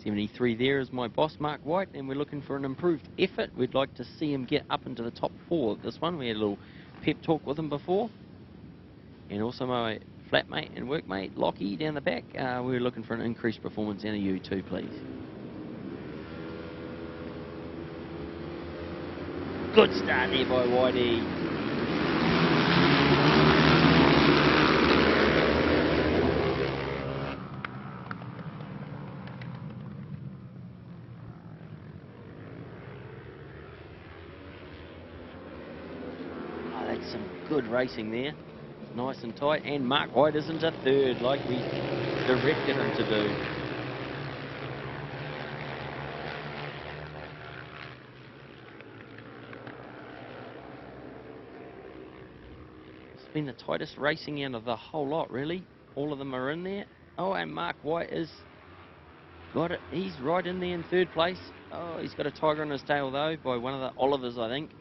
73 there is my boss, Mark White, and we're looking for an improved effort. We'd like to see him get up into the top 4 of this one. We had a little pep talk with him before. And also my flatmate and workmate, Lockie, down the back. We're looking for an increased performance out of you too, please. Good start there by Whitey. Oh, that's some good racing there. Nice and tight. And Mark White isn't a third like we directed him to do. It's been the tightest racing out of the whole lot, really. All of them are in there. Oh, and Mark White is got it. He's right in there in 3rd place. Oh, he's got a tiger on his tail though by one of the Olivers, I think.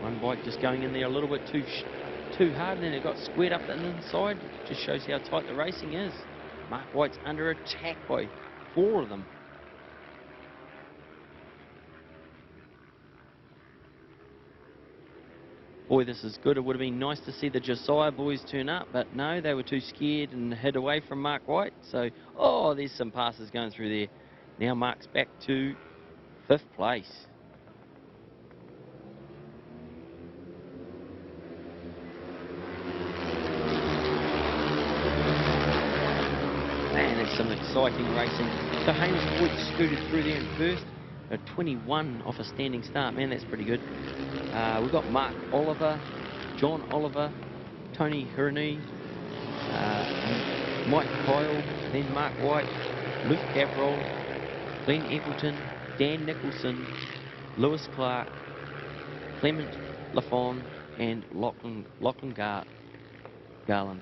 One bike just going in there a little bit too hard, and then it got squared up the inside. Just shows how tight the racing is. Mark White's under attack by 4 of them. Boy, this is good. It would have been nice to see the Josiah boys turn up, but no, they were too scared and hid away from Mark White. So, oh, there's some passes going through there. Now Mark's back to 5th place. Man, there's some exciting racing. So Hamish Boyd scooted through there in 1st. A 21 off a standing start. Man, that's pretty good. We've got Mark Oliver, John Oliver, Tony Hurney, Mike Kyle, then Mark White, Luke Cabral, Glenn Eccleton, Dan Nicholson, Lewis Clark, Clement Lafon, and Lachlan Garland.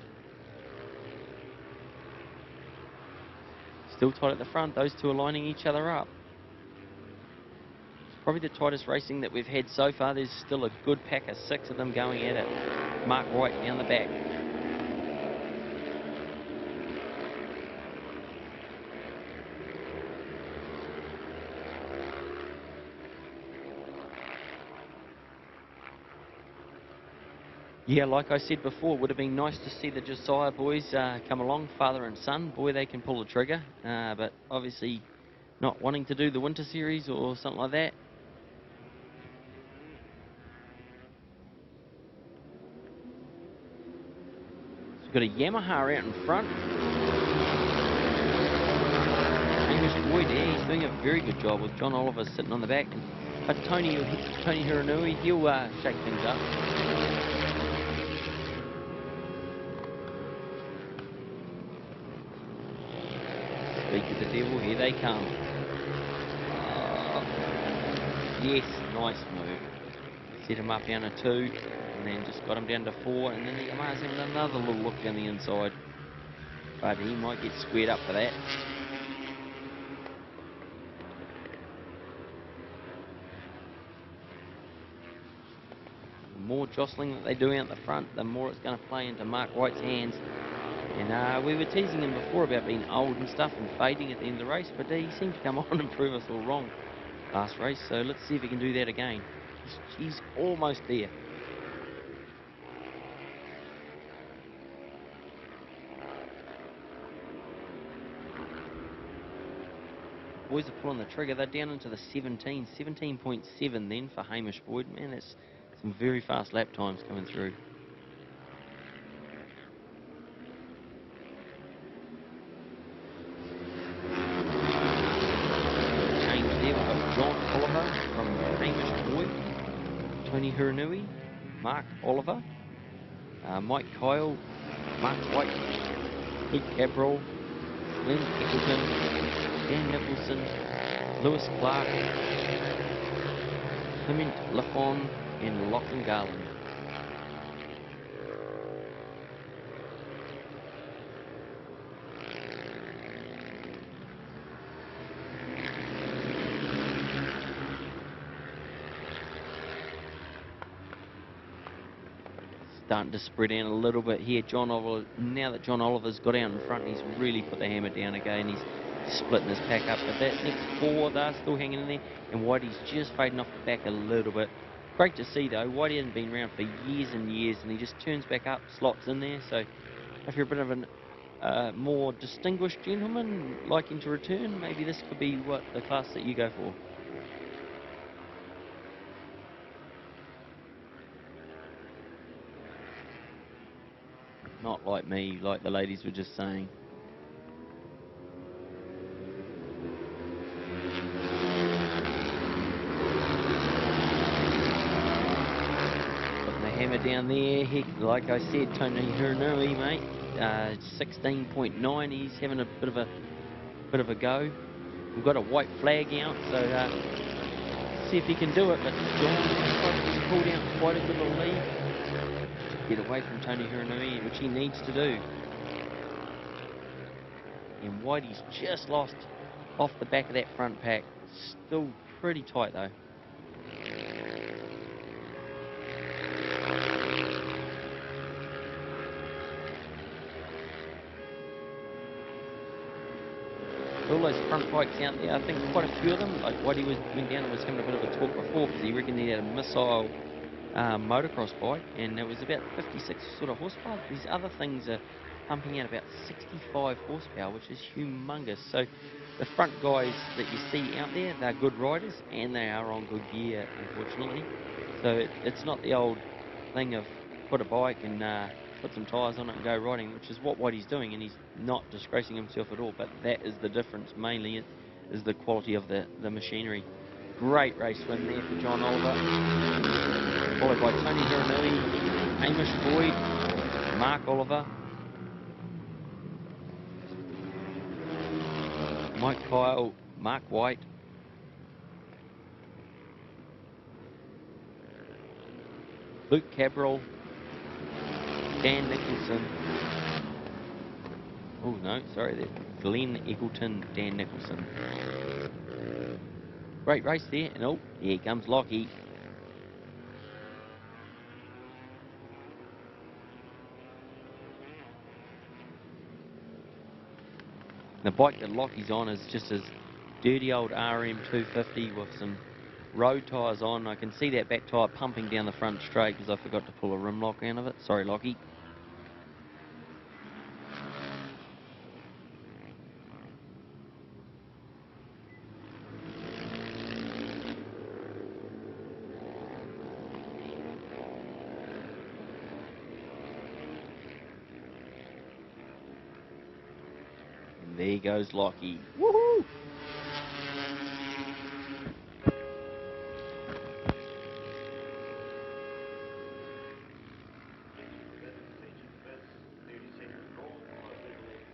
Still tight at the front. Those two are lining each other up. Probably the tightest racing that we've had so far. There's still a good pack of 6 of them going at it. Mark White down the back. Yeah, like I said before, it would have been nice to see the Josiah boys come along, father and son. Boy, they can pull the trigger, but obviously not wanting to do the Winter Series or something like that. We've got a Yamaha out in front. Hamish Boyd there, he's doing a very good job with John Oliver sitting on the back. But Tony Hiranui, he'll shake things up. Speak of the devil, here they come. Yes, nice move. Set him up down to 2, and then just got him down to 4, and then the Yamaha's having another little look down the inside. But he might get squared up for that. The more jostling that they do out the front, the more it's going to play into Mark White's hands. And we were teasing him before about being old and stuff and fading at the end of the race, but he seemed to come on and prove us all wrong last race, so let's see if he can do that again. He's almost there. Boys are pulling the trigger. They're down into the 17.7 then for Hamish Boyd. Man, that's some very fast lap times coming through. Tony Hiranui, Mark Oliver, Mike Kyle, Mark White, Luke Cabral, Glenn Eccleton, Dan Nicholson, Lewis Clark, Clement Lafon, and Lachlan Garland. starting to spread out a little bit here. John Oliver, now that John Oliver's got out in front, he's really put the hammer down again. He's splitting his pack up, but that next four, they're still hanging in there, and Whitey's just fading off the back a little bit. Great to see though. Whitey hasn't been around for years and years, and he just turns back up, slots in there. So if you're a bit of a more distinguished gentleman liking to return, maybe this could be what the class that you go for. Not like me, like the ladies were just saying. Putting the hammer down there. Heck, like I said, Tony Hiranui, mate, 16.9. He's having a bit of a go. We've got a white flag out, so see if he can do it. But John's pulled out quite a good little lead. Get away from Tony Hiranui, which he needs to do. And Whitey's just lost off the back of that front pack. Still pretty tight though. All those front bikes out there, I think quite a few of them, like Whitey went down and was having a bit of a talk before because he reckoned he had a missile motocross bike, and it was about 56 sort of horsepower. These other things are pumping out about 65 horsepower, which is humongous. So the front guys that you see out there, they're good riders, and they are on good gear, unfortunately. So it's not the old thing of put a bike and put some tyres on it and go riding, which is what Whitey's doing, and he's not disgracing himself at all. But that is the difference, mainly, is the quality of the machinery. Great race win there for John Oliver, followed by Tony Hiranui, Hamish Boyd, Mark Oliver, Mike Kyle, Mark White, Luke Cabral, Dan Nicholson. Oh no, sorry, that's Glenn Eggleton, Dan Nicholson. Great race there, and oh, here comes Lockie. The bike that Lockie's on is just his dirty old RM250 with some road tyres on. I can see that back tyre pumping down the front straight because I forgot to pull a rim lock out of it. Sorry, Lockie. There goes Lockie. Woohoo!